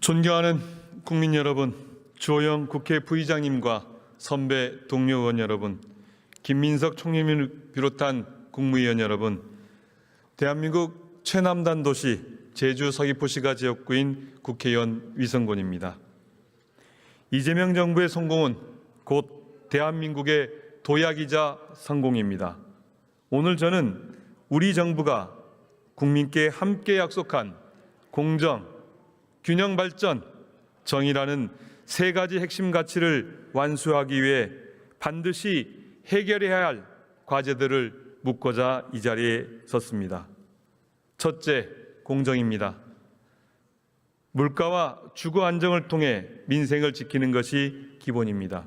존경하는 국민 여러분, 주호영 국회 부의장님과 선배 동료 의원 여러분, 김민석 총리를 비롯한 국무위원 여러분, 대한민국 최남단 도시 제주 서귀포시가 지역구인 국회의원 위성곤입니다. 이재명 정부의 성공은 곧 대한민국의 도약이자 성공입니다. 오늘 저는 우리 정부가 국민께 함께 약속한 공정, 균형 발전, 정의라는 세 가지 핵심 가치를 완수하기 위해 반드시 해결해야 할 과제들을 묻고자 이 자리에 섰습니다. 첫째, 공정입니다. 물가와 주거 안정을 통해 민생을 지키는 것이 기본입니다.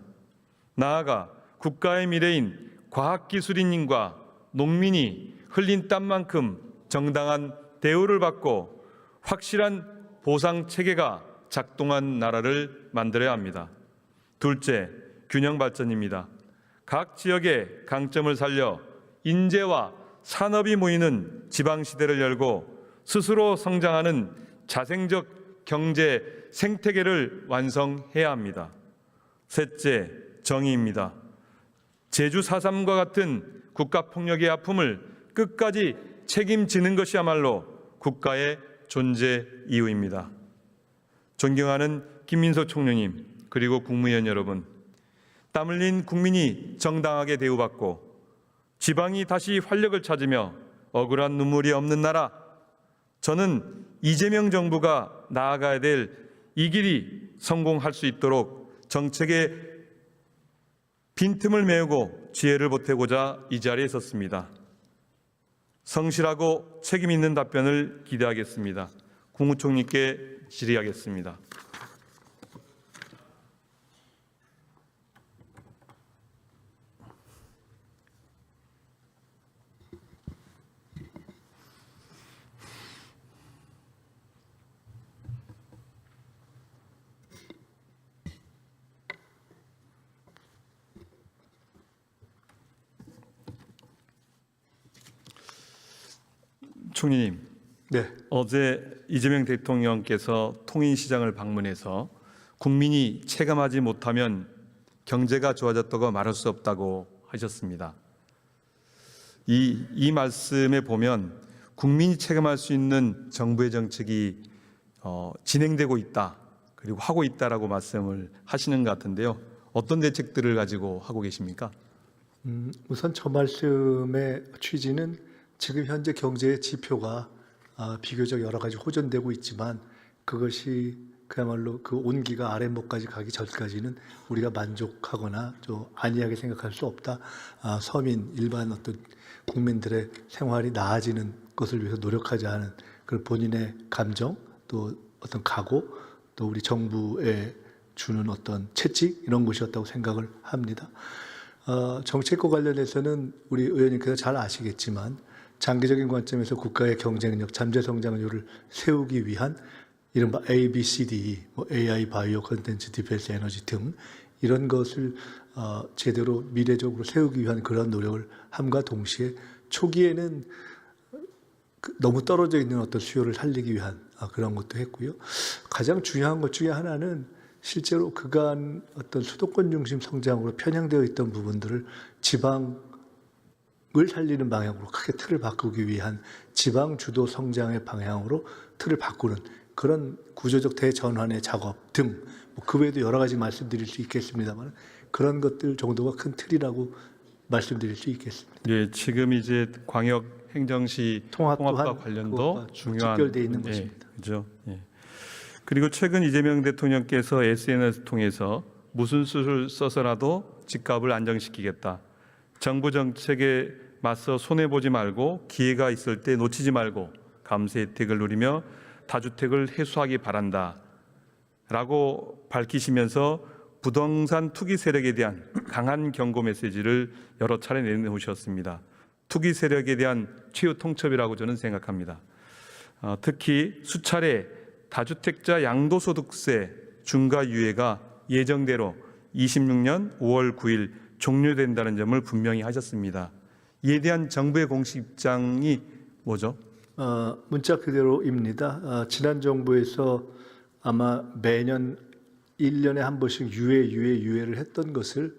나아가 국가의 미래인 과학기술인님과 농민이 흘린 땀만큼 정당한 대우를 받고 확실한 보상 체계가 작동한 나라를 만들어야 합니다. 둘째, 균형 발전입니다. 각 지역의 강점을 살려 인재와 산업이 모이는 지방시대를 열고 스스로 성장하는 자생적 경제 생태계를 완성해야 합니다. 셋째, 정의입니다. 제주 4.3과 같은 국가폭력의 아픔을 끝까지 책임지는 것이야말로 국가의 존재 이유입니다. 존경하는 김민석 총리님, 그리고 국무위원 여러분, 땀 흘린 국민이 정당하게 대우받고 지방이 다시 활력을 찾으며 억울한 눈물이 없는 나라, 저는 이재명 정부가 나아가야 될 이 길이 성공할 수 있도록 정책의 빈틈을 메우고 지혜를 보태고자 이 자리에 섰습니다. 성실하고 책임 있는 답변을 기대하겠습니다. 국무총리께 질의하겠습니다. 총리님, 네. 어제 이재명 대통령께서 통인시장을 방문해서 국민이 체감하지 못하면 경제가 좋아졌다고 말할 수 없다고 하셨습니다. 이 말씀에 보면 국민이 체감할 수 있는 정부의 정책이 진행되고 있다, 그리고 하고 있다라고 말씀을 하시는 것 같은데요. 어떤 대책들을 가지고 하고 계십니까? 우선 저 말씀의 취지는 지금 현재 경제의 지표가 비교적 여러 가지 호전되고 있지만 그것이 그야말로 그 온기가 아랫목까지 가기 전까지는 우리가 만족하거나 좀 안이하게 생각할 수 없다. 서민 일반 어떤 국민들의 생활이 나아지는 것을 위해서 노력하지 않은 그 본인의 감정, 또 어떤 각오, 또 우리 정부에 주는 어떤 채찍, 이런 것이었다고 생각을 합니다. 정책과 관련해서는 우리 의원님께서 잘 아시겠지만 장기적인 관점에서 국가의 경쟁력, 잠재 성장률을 세우기 위한 이른바 ABCD, AI, 바이오, 컨텐츠, 디펜스, 에너지 등 이런 것을 제대로 미래적으로 세우기 위한 그런 노력을 함과 동시에 초기에는 너무 떨어져 있는 어떤 수요를 살리기 위한 그런 것도 했고요. 가장 중요한 것 중에 하나는 실제로 그간 어떤 수도권 중심 성장으로 편향되어 있던 부분들을 지방을 살리는 방향으로 크게 틀을 바꾸기 위한 지방 주도 성장의 방향으로 틀을 바꾸는 그런 구조적 대전환의 작업 등 그 외에도 여러 가지 말씀드릴 수 있겠습니다만 그런 것들 정도가 큰 틀이라고 말씀드릴 수 있겠습니다. 예, 지금 이제 광역 행정시 통합과 관련도 중요한 직결되어 있는 것입니다. 그렇죠. 예. 그리고 최근 이재명 대통령께서 SNS 통해서 무슨 수를 써서라도 집값을 안정시키겠다. 정부 정책에 맞서 손해보지 말고 기회가 있을 때 놓치지 말고 감세 혜택을 누리며 다주택을 해소하기 바란다 라고 밝히시면서 부동산 투기 세력에 대한 강한 경고 메시지를 여러 차례 내놓으셨습니다. 투기 세력에 대한 최후 통첩이라고 저는 생각합니다. 특히 수차례 다주택자 양도소득세 중과 유예가 예정대로 26년 5월 9일 종료된다는 점을 분명히 하셨습니다. 이에 대한 정부의 공식 입장이 뭐죠? 문자 그대로입니다. 지난 정부에서 아마 매년 1년에 한 번씩 유예를 했던 것을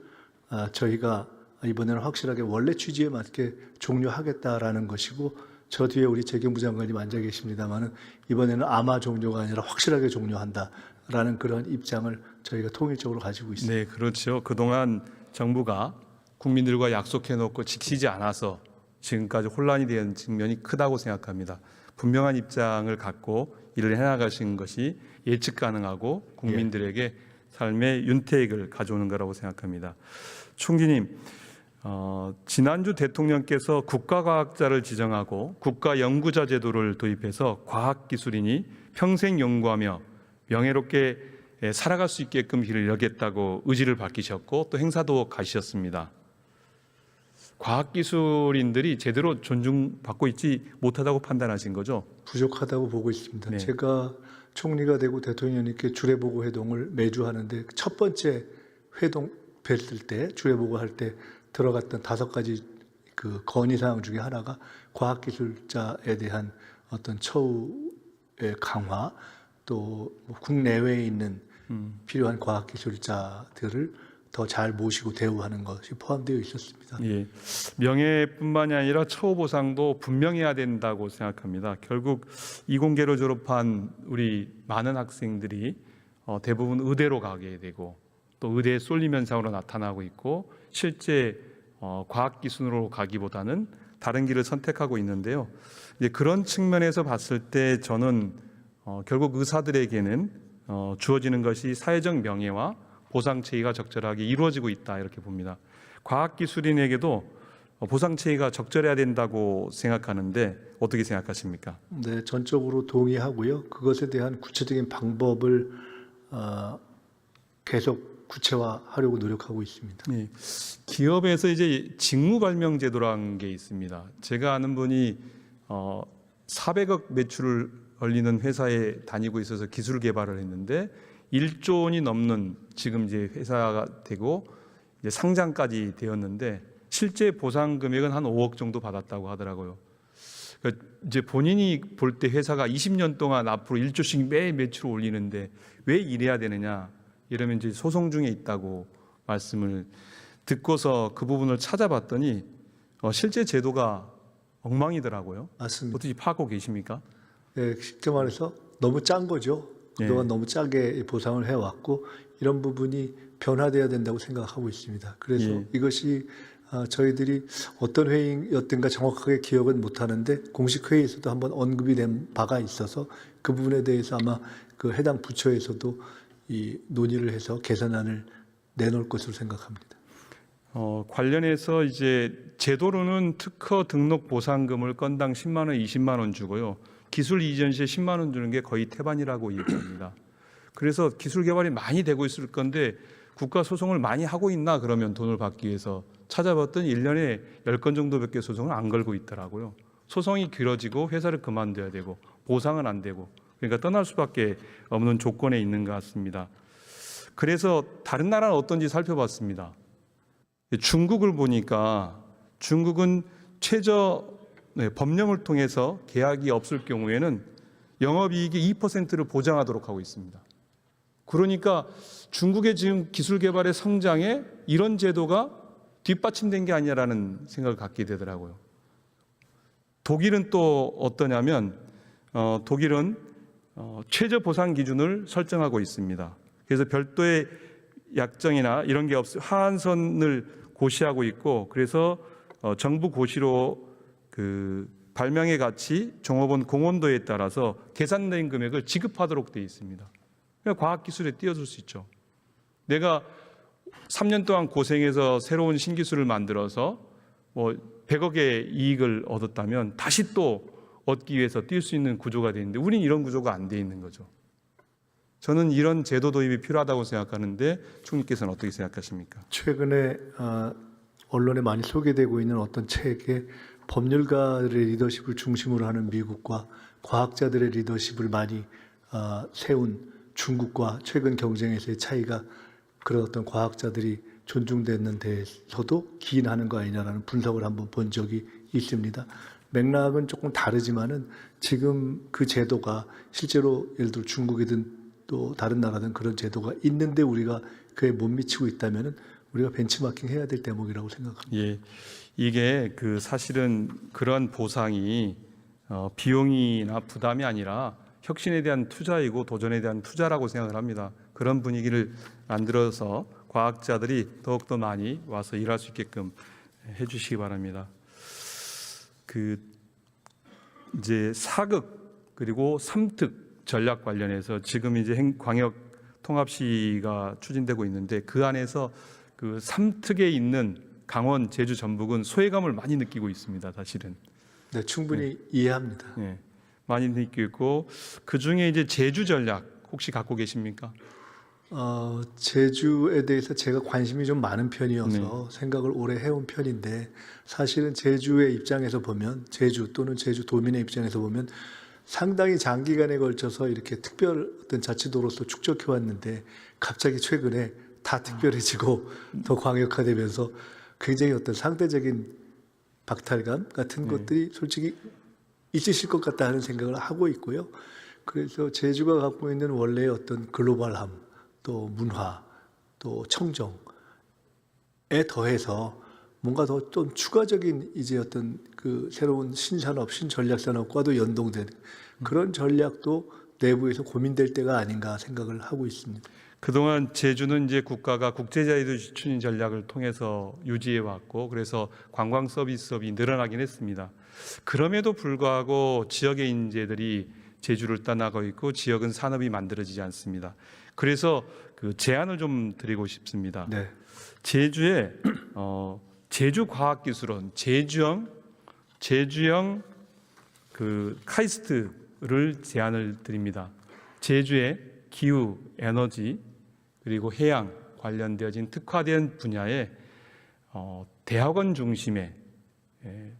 저희가 이번에는 확실하게 원래 취지에 맞게 종료하겠다라는 것이고, 저 뒤에 우리 재경부 장관님 앉아 계십니다만은 이번에는 아마 종료가 아니라 확실하게 종료한다라는 그런 입장을 저희가 통일적으로 가지고 있습니다. 네, 그렇죠. 그동안 정부가 국민들과 약속해놓고 지키지 않아서 지금까지 혼란이 된 측면이 크다고 생각합니다. 분명한 입장을 갖고 일을 해나가신 것이 예측 가능하고 국민들에게 삶의 윤택을 가져오는 거라고 생각합니다. 총리님, 지난주 대통령께서 국가과학자를 지정하고 국가연구자 제도를 도입해서 과학기술인이 평생 연구하며 명예롭게 살아갈 수 있게끔 길을 열겠다고 의지를 밝히셨고 또 행사도 가시셨습니다. 과학기술인들이 제대로 존중받고 있지 못하다고 판단하신 거죠? 부족하다고 보고 있습니다. 네. 제가 총리가 되고 대통령님께 주례보고 회동을 매주 하는데, 첫 번째 회동 뵀을 때 주례보고 할 때 들어갔던 5가지 그 건의사항 중에 하나가 과학기술자에 대한 어떤 처우의 강화, 또 국내외에 있는 필요한 과학기술자들을 더 잘 모시고 대우하는 것이 포함되어 있었습니다. 예, 명예뿐만이 아니라 처우 보상도 분명해야 된다고 생각합니다. 결국 이공계로 졸업한 우리 많은 학생들이 대부분 의대로 가게 되고 또 의대에 쏠림 현상으로 나타나고 있고, 실제 과학기술로 가기보다는 다른 길을 선택하고 있는데요. 이제 그런 측면에서 봤을 때 저는 결국 의사들에게는 주어지는 것이 사회적 명예와 보상 체계가 적절하게 이루어지고 있다, 이렇게 봅니다. 과학기술인에게도 보상 체계가 적절해야 된다고 생각하는데 어떻게 생각하십니까? 네, 전적으로 동의하고요. 그것에 대한 구체적인 방법을 계속 구체화하려고 노력하고 있습니다. 네, 기업에서 이제 직무발명제도라는 게 있습니다. 제가 아는 분이 400억 매출을 올리는 회사에 다니고 있어서 기술 개발을 했는데 1조 원이 넘는 지금 이제 회사가 되고 이제 상장까지 되었는데 실제 보상 금액은 한 5억 정도 받았다고 하더라고요. 그러니까 이제 본인이 볼 때 회사가 20년 동안 앞으로 1조씩 매일 매출을 올리는데 왜 이래야 되느냐, 이러면 이제 소송 중에 있다고 말씀을 듣고서 그 부분을 찾아봤더니 실제 제도가 엉망이더라고요. 맞습니다. 어떻게 파악하고 계십니까? 네, 쉽게 말해서 너무 짠 거죠. 그동안 너무 짜게 보상을 해왔고, 이런 부분이 변화돼야 된다고 생각하고 있습니다. 그래서 이것이 저희들이 어떤 회의였던가 정확하게 기억은 못하는데 공식 회의에서도 한번 언급이 된 바가 있어서 그 부분에 대해서 아마 그 해당 부처에서도 이 논의를 해서 개선안을 내놓을 것으로 생각합니다. 관련해서 이제 제도로는 특허 등록 보상금을 건당 10만 원, 20만 원 주고요. 기술 이전 시에 10만 원 주는 게 거의 태반이라고 얘기합니다. 그래서 기술 개발이 많이 되고 있을 건데 국가 소송을 많이 하고 있나, 그러면 돈을 받기 위해서 찾아봤더니 1년에 10건 정도밖에 소송을 안 걸고 있더라고요. 소송이 길어지고 회사를 그만둬야 되고 보상은 안 되고, 그러니까 떠날 수밖에 없는 조건에 있는 것 같습니다. 그래서 다른 나라는 어떤지 살펴봤습니다. 중국을 보니까 중국은 최저 법령을 통해서 계약이 없을 경우에는 영업이익의 2%를 보장하도록 하고 있습니다. 그러니까 중국의 지금 기술 개발의 성장에 이런 제도가 뒷받침된 게 아니라는 생각을 갖게 되더라고요. 독일은 또 어떠냐면 독일은 최저 보상 기준을 설정하고 있습니다. 그래서 별도의 약정이나 이런 게 없이 하한선을 고시하고 있고, 그래서 정부 고시로 그 발명의 가치, 종업원 공헌도에 따라서 계산된 금액을 지급하도록 되어 있습니다. 그러니까 과학기술에 뛰어들 수 있죠. 내가 3년 동안 고생해서 새로운 신기술을 만들어서 100억의 이익을 얻었다면 다시 또 얻기 위해서 뛸 수 있는 구조가 되는데 우리는 이런 구조가 안 돼 있는 거죠. 저는 이런 제도 도입이 필요하다고 생각하는데 총리께서는 어떻게 생각하십니까? 최근에 언론에 많이 소개되고 있는 어떤 책에 법률가들의 리더십을 중심으로 하는 미국과 과학자들의 리더십을 많이 세운 중국과 최근 경쟁에서의 차이가, 그런 어떤 과학자들이 존중되는 데서도 기인하는 거 아니냐라는 분석을 한번 본 적이 있습니다. 맥락은 조금 다르지만은 지금 그 제도가 실제로 예를 들어 중국이든 또 다른 나라든 그런 제도가 있는데 우리가 그에 못 미치고 있다면은 우리가 벤치마킹 해야 될 대목이라고 생각합니다. 예, 이게 그 사실은 그러한 보상이 비용이나 부담이 아니라 혁신에 대한 투자이고 도전에 대한 투자라고 생각을 합니다. 그런 분위기를 만들어서 과학자들이 더욱더 많이 와서 일할 수 있게끔 해주시기 바랍니다. 그 이제 4극 그리고 3특 전략 관련해서 지금 이제 광역 통합시가 추진되고 있는데 그 안에서 그 3특에 있는 강원, 제주, 전북은 소외감을 많이 느끼고 있습니다. 사실은. 네, 충분히 이해합니다. 네, 많이 느끼고 그 중에 이제 제주 전략 혹시 갖고 계십니까? 제주에 대해서 제가 관심이 좀 많은 편이어서 네. 생각을 오래 해온 편인데 사실은 제주의 입장에서 보면 제주 또는 제주도민의 입장에서 보면 상당히 장기간에 걸쳐서 이렇게 특별 어떤 자치도로서 축적해 왔는데 갑자기 최근에 다 특별해지고 더 광역화되면서 굉장히 어떤 상대적인 박탈감 같은 것들이 솔직히 있으실 것 같다 하는 생각을 하고 있고요. 그래서 제주가 갖고 있는 원래의 어떤 글로벌함, 또 문화, 또 청정에 더해서 뭔가 더 좀 추가적인 이제 어떤 그 새로운 신산업, 신전략산업과도 연동된 그런 전략도 내부에서 고민될 때가 아닌가 생각을 하고 있습니다. 그동안 제주는 이제 국가가 국제자유도시 추진 전략을 통해서 유지해 왔고 그래서 관광 서비스업이 늘어나긴 했습니다. 그럼에도 불구하고 지역의 인재들이 제주를 떠나고 있고 지역은 산업이 만들어지지 않습니다. 그래서 그 제안을 좀 드리고 싶습니다. 네. 제주에 제주과학기술원 제주형 그 카이스트를 제안을 드립니다. 제주의 기후, 에너지 그리고 해양 관련되어진 특화된 분야에 대학원 중심의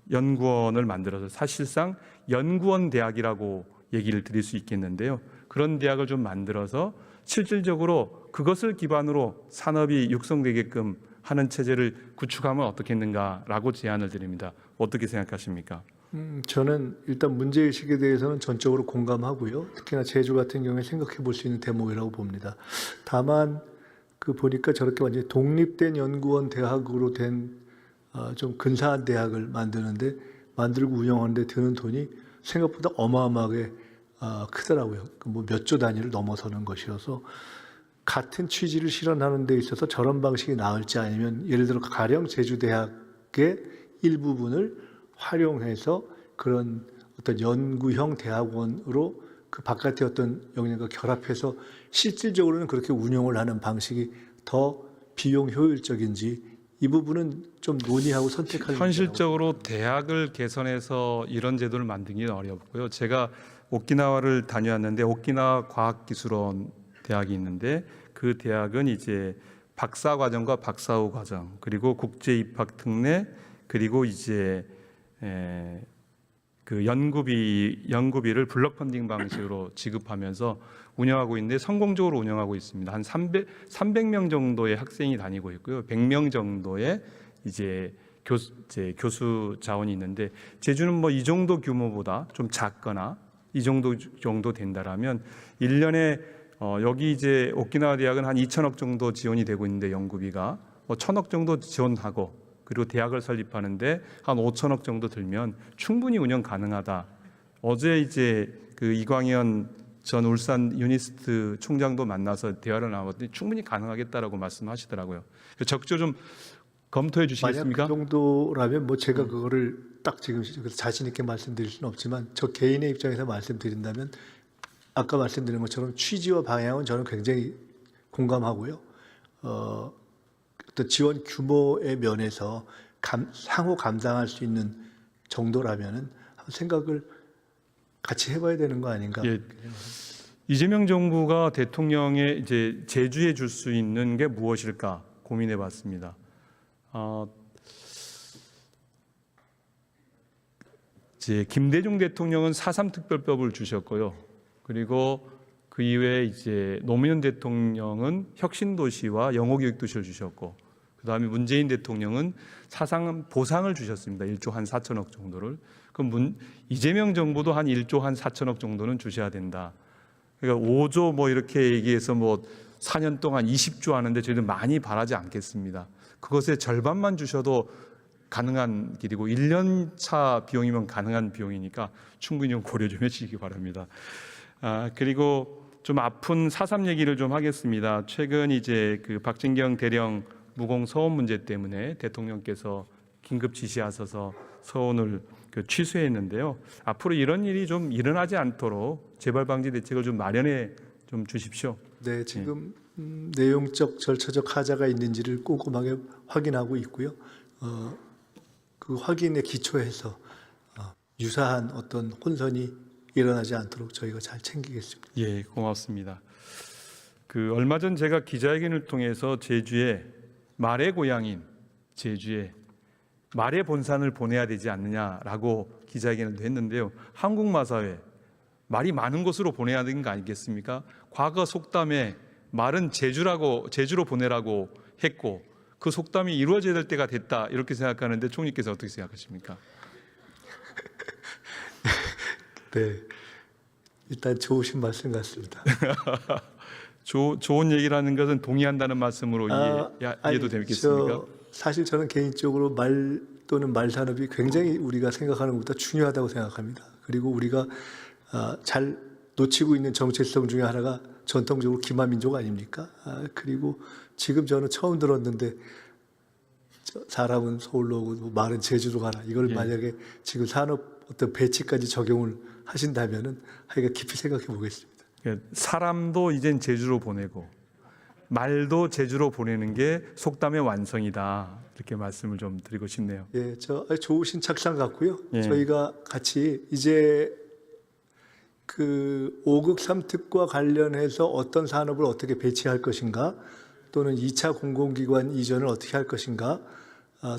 연구원을 만들어서 사실상 연구원 대학이라고 얘기를 드릴 수 있겠는데요. 그런 대학을 좀 만들어서 실질적으로 그것을 기반으로 산업이 육성되게끔 하는 체제를 구축하면 어떻겠는가라고 제안을 드립니다. 어떻게 생각하십니까? 저는 일단 문제의식에 대해서는 전적으로 공감하고요. 특히나 제주 같은 경우에 생각해 볼 수 있는 대목이라고 봅니다. 다만 그 보니까 저렇게 완전히 독립된 연구원 대학으로 된 좀 근사한 대학을 만들고 운영하는데 드는 돈이 생각보다 어마어마하게 크더라고요. 뭐 몇 조 단위를 넘어서는 것이어서 같은 취지를 실현하는 데 있어서 저런 방식이 나을지 아니면 예를 들어 가령 제주대학의 일부분을 활용해서 그런 어떤 연구형 대학원으로 그 바깥의 어떤 역량과 결합해서 실질적으로는 그렇게 운영을 하는 방식이 더 비용 효율적인지 이 부분은 좀 논의하고 선택할 현실적으로 대학을 개선해서 이런 제도를 만들기는 어렵고요. 제가 오키나와를 다녀왔는데 오키나와 과학기술원 대학이 있는데 그 대학은 이제 박사 과정과 박사 후 과정 그리고 국제 입학 특례 그리고 이제 그 연구비를 블록 펀딩 방식으로 지급하면서 운영하고 있는데 성공적으로 운영하고 있습니다. 한 300명 정도의 학생이 다니고 있고요. 100명 정도의 이제 교수 자원이 있는데 제주는 뭐 이 정도 규모보다 좀 작거나 이 정도 된다라면 1년에 여기 이제 오키나와 대학은 한 2천억 정도 지원이 되고 있는데 연구비가 뭐 1,000억 정도 지원하고 그리고 대학을 설립하는데 한 5천억 정도 들면 충분히 운영 가능하다. 어제 이제 그 이광현 전 울산 유니스트 총장도 만나서 대화를 나눴더니 충분히 가능하겠다라고 말씀하시더라고요. 적극적으로 좀 검토해 주시겠습니까? 만약 그 정도라면 뭐 제가 그거를 딱 지금 자신 있게 말씀드릴 수는 없지만 저 개인의 입장에서 말씀드린다면 아까 말씀드린 것처럼 취지와 방향은 저는 굉장히 공감하고요. 어떤 지원 규모의 면에서 상호 감당할 수 있는 정도라면은 생각을 같이 해봐야 되는 거 아닌가. 예. 이재명 정부가 대통령에 이제 제주에 줄 수 있는 게 무엇일까 고민해봤습니다. 이제 김대중 대통령은 4.3 특별법을 주셨고요. 그리고 그 이외에 이제 노무현 대통령은 혁신도시와 영호교육도시를 주셨고, 그 다음에 문재인 대통령은 사상 보상을 주셨습니다. 1조 한 4천억 정도를. 그럼 이재명 정부도 한 1조 한 4천억 정도는 주셔야 된다. 그러니까 5조 뭐 이렇게 얘기해서 뭐 4년 동안 20조 하는데 저희는 많이 바라지 않겠습니다. 그것의 절반만 주셔도 가능한 길이고 1년 차 비용이면 가능한 비용이니까 충분히 좀 고려 좀 해주시기 바랍니다. 그리고 좀 아픈 4.3 얘기를 좀 하겠습니다. 최근 이제 그 박진경 대령 무공 서원 문제 때문에 대통령께서 긴급 지시하셔서 서원을 취소했는데요. 앞으로 이런 일이 좀 일어나지 않도록 재발 방지 대책을 좀 마련해 좀 주십시오. 네, 지금 내용적 절차적 하자가 있는지를 꼼꼼하게 확인하고 있고요. 그 확인에 기초해서 유사한 어떤 혼선이 일어나지 않도록 저희가 잘 챙기겠습니다. 예, 고맙습니다. 그 얼마 전 제가 기자회견을 통해서 제주에 말의 고향인 제주에 말의 본산을 보내야 되지 않느냐라고 기자회견을 했는데요. 한국마사회 말이 많은 곳으로 보내야 되는 거 아니겠습니까? 과거 속담에 말은 제주로 보내라고 했고 그 속담이 이루어져야 될 때가 됐다 이렇게 생각하는데 총리께서 어떻게 생각하십니까? 네, 일단 좋으신 말씀 같습니다. 좋은 얘기라는 것은 동의한다는 말씀으로 이해도 되겠습니까? 사실 저는 개인적으로 말 또는 말 산업이 굉장히 우리가 생각하는 것보다 중요하다고 생각합니다. 그리고 우리가 잘 놓치고 있는 정체성 중에 하나가 전통적으로 기마민족 아닙니까? 그리고 지금 저는 처음 들었는데 사람은 서울로 오고 말은 제주로 가라. 이걸 예. 만약에 지금 산업 어떤 배치까지 적용을 하신다면은 하여간 깊이 생각해 보겠습니다. 사람도 이젠 제주로 보내고 말도 제주로 보내는 게 속담의 완성이다 이렇게 말씀을 좀 드리고 싶네요. 예, 좋으신 착상 같고요. 예. 저희가 같이 이제 그 5극 3특과 관련해서 어떤 산업을 어떻게 배치할 것인가, 또는 2차 공공기관 이전을 어떻게 할 것인가,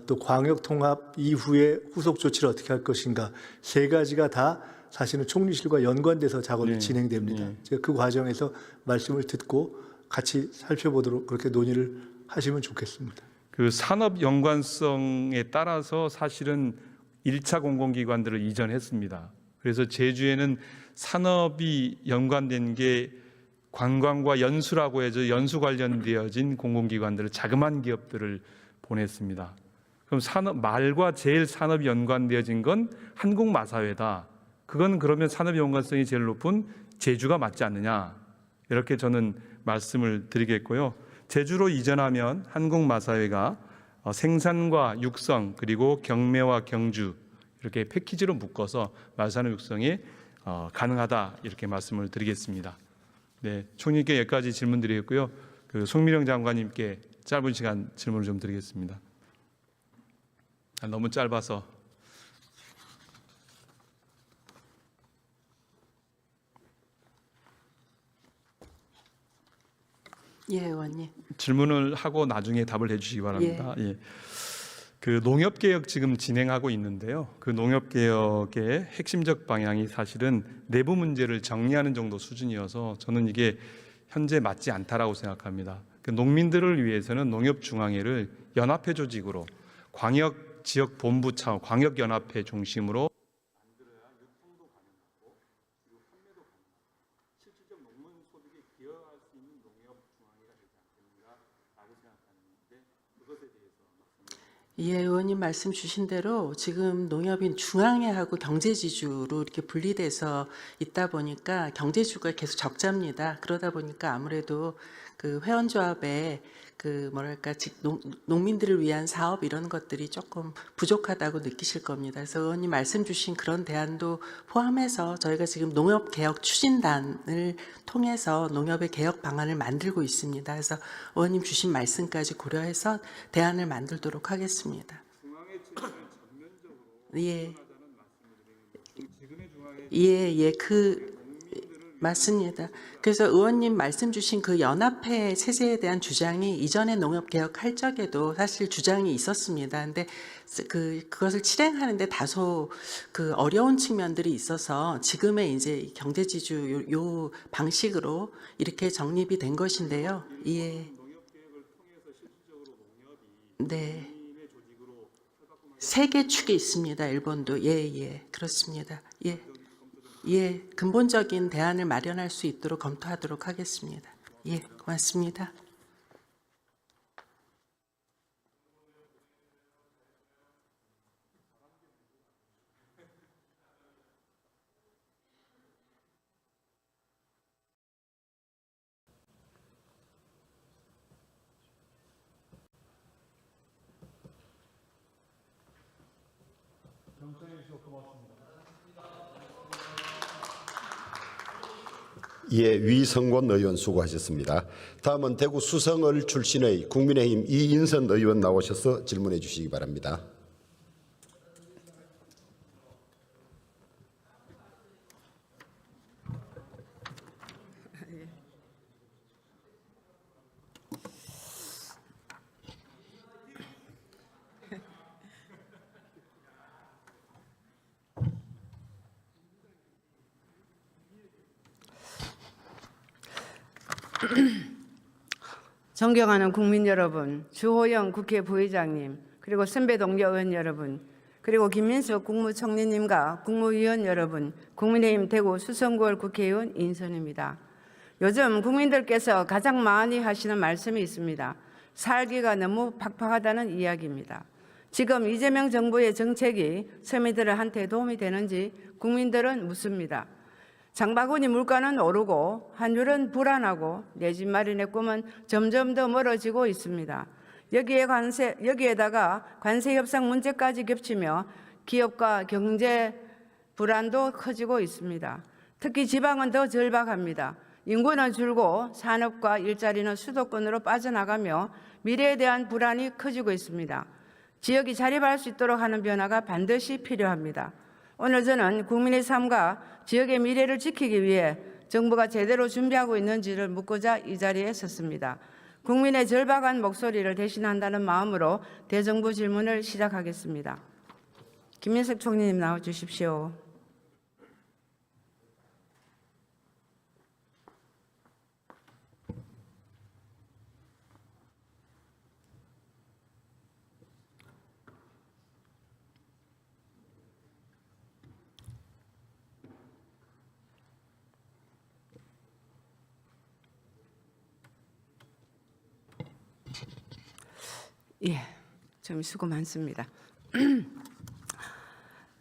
또 광역 통합 이후에 후속 조치를 어떻게 할 것인가, 세 가지가 다 사실은 총리실과 연관돼서 작업이 진행됩니다. 제가 그 과정에서 말씀을 듣고 같이 살펴보도록 그렇게 논의를 하시면 좋겠습니다. 그 산업 연관성에 따라서 사실은 1차 공공기관들을 이전했습니다. 그래서 제주에는 산업이 연관된 게 관광과 연수라고 해서 연수 관련되어진 공공기관들을 자그마한 기업들을 보냈습니다. 그럼 말과 제일 산업이 연관되어진 건 한국마사회다. 그건 그러면 산업 연관성이 제일 높은 제주가 맞지 않느냐 이렇게 저는 말씀을 드리겠고요. 제주로 이전하면 한국마사회가 생산과 육성 그리고 경매와 경주 이렇게 패키지로 묶어서 말산업 육성이 가능하다 이렇게 말씀을 드리겠습니다. 네, 총리께 여기까지 질문 드리겠고요. 그 송미령 장관님께 짧은 시간 질문을 좀 드리겠습니다. 너무 짧아서. 예, 의원님. 질문을 하고 나중에 답을 해주시기 바랍니다. 예. 그 농업개혁 지금 진행하고 있는데요. 그 농업개혁의 핵심적 방향이 사실은 내부 문제를 정리하는 정도 수준이어서 저는 이게 현재 맞지 않다라고 생각합니다. 그 농민들을 위해서는 농협중앙회를 연합회 조직으로 광역 지역 본부 차원, 광역연합회 중심으로 만들어야 유통도 가능하고 그리고 판매도 가능하고 실질적 농민 소득에 기여할 수 있는 농협중앙회가 되지 않겠는가라고 생각하는데 그것에 대해서 예, 의원님 말씀 주신 대로 지금 농협인 중앙회하고 경제지주로 이렇게 분리돼서 있다 보니까 경제주가 계속 적자입니다. 그러다 보니까 아무래도 그 회원조합에 그 뭐랄까 농민들을 위한 사업 이런 것들이 조금 부족하다고 느끼실 겁니다. 그래서 의원님 말씀 주신 그런 대안도 포함해서 저희가 지금 농협개혁 추진단을 통해서 농협의 개혁 방안을 만들고 있습니다. 그래서 의원님 주신 말씀까지 고려해서 대안을 만들도록 하겠습니다. 예, 맞습니다. 그래서 의원님 말씀 주신 그 연합회 체제에 대한 주장이 이전에 농협개혁 할 적에도 사실 주장이 있었습니다. 근데 그것을 실행하는데 다소 그 어려운 측면들이 있어서 지금의 이제 경제지주 요 방식으로 이렇게 정립이 된 것인데요. 예. 네. 세 개 축이 있습니다. 일본도. 예, 그렇습니다. 예. 예, 근본적인 대안을 마련할 수 있도록 검토하도록 하겠습니다. 예, 고맙습니다. 예, 위성권 의원 수고하셨습니다. 다음은 대구 수성을 출신의 국민의힘 이인선 의원 나오셔서 질문해 주시기 바랍니다. 존경하는 국민 여러분, 주호영 국회 부의장님, 그리고 선배 동료 의원 여러분, 그리고 김민석 국무총리님과 국무위원 여러분, 국민의힘 대구 수성구을 국회의원 인선입니다. 요즘 국민들께서 가장 많이 하시는 말씀이 있습니다. 살기가 너무 팍팍하다는 이야기입니다. 지금 이재명 정부의 정책이 서민들한테 도움이 되는지 국민들은 묻습니다. 장바구니 물가는 오르고 환율은 불안하고 내 집 마련의 꿈은 점점 더 멀어지고 있습니다. 여기에다가 관세 협상 문제까지 겹치며 기업과 경제 불안도 커지고 있습니다. 특히 지방은 더 절박합니다. 인구는 줄고 산업과 일자리는 수도권으로 빠져나가며 미래에 대한 불안이 커지고 있습니다. 지역이 자립할 수 있도록 하는 변화가 반드시 필요합니다. 오늘 저는 국민의 삶과 지역의 미래를 지키기 위해 정부가 제대로 준비하고 있는지를 묻고자 이 자리에 섰습니다. 국민의 절박한 목소리를 대신한다는 마음으로 대정부 질문을 시작하겠습니다. 김민석 총리님 나와 주십시오. 예, 좀 수고 많습니다.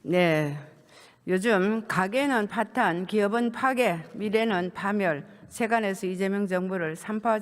네, 요즘 가계는 파탄, 기업은 파괴, 미래는 파멸, 세간에서 이재명 정부를 3파